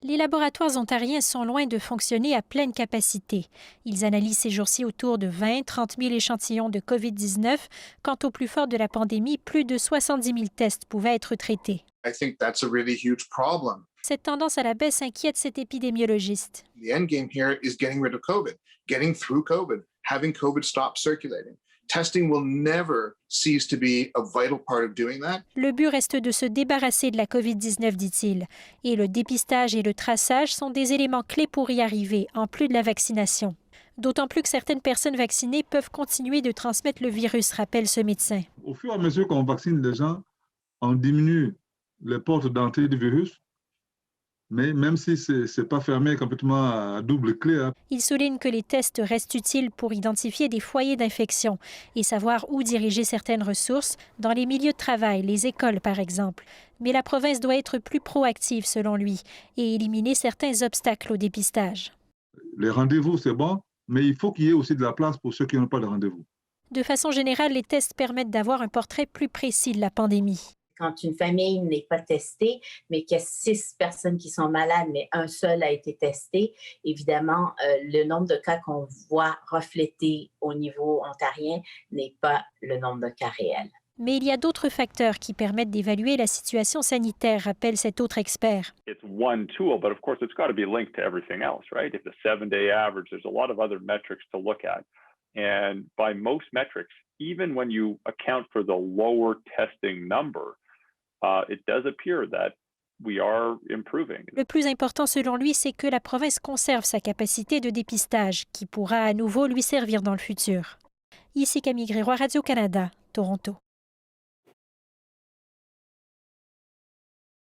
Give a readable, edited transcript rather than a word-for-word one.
Les laboratoires ontariens sont loin de fonctionner à pleine capacité. Ils analysent ces jours-ci autour de 20-30 000 échantillons de COVID-19, quand au plus fort de la pandémie, plus de 70 000 tests pouvaient être traités. I think that's a really huge problem. Cette tendance à la baisse inquiète cet épidémiologiste. The end game here is getting rid of COVID, getting through COVID, having COVID stop circulating. Testing will never cease to be a vital part of doing that. Le but reste de se débarrasser de la COVID-19, dit-il. Et le dépistage et le traçage sont des éléments clés pour y arriver, en plus de la vaccination. D'autant plus que certaines personnes vaccinées peuvent continuer de transmettre le virus, rappelle ce médecin. Au fur et à mesure qu'on vaccine les gens, on diminue les portes d'entrée du virus, mais même si ce n'est pas fermé complètement à double clé. Il souligne que les tests restent utiles pour identifier des foyers d'infection et savoir où diriger certaines ressources, dans les milieux de travail, les écoles par exemple. Mais la province doit être plus proactive selon lui et éliminer certains obstacles au dépistage. Les rendez-vous, c'est bon, mais il faut qu'il y ait aussi de la place pour ceux qui n'ont pas de rendez-vous. De façon générale, les tests permettent d'avoir un portrait plus précis de la pandémie. Quand une famille n'est pas testée, mais qu'il y a 6 personnes qui sont malades, mais un seul a été testé, évidemment, le nombre de cas qu'on voit reflété au niveau ontarien n'est pas le nombre de cas réels. Mais il y a d'autres facteurs qui permettent d'évaluer la situation sanitaire, rappelle cet autre expert. It's one tool, but of course it's got to be linked to everything else, right? If the 7-day average, there's a lot of other metrics to look at. And by most metrics, even when you account for the lower testing number, it does appear that we are improving. Le plus important selon lui, c'est que la province conserve sa capacité de dépistage, qui pourra à nouveau lui servir dans le futur. Ici Camille Grégoire, Radio-Canada, Toronto.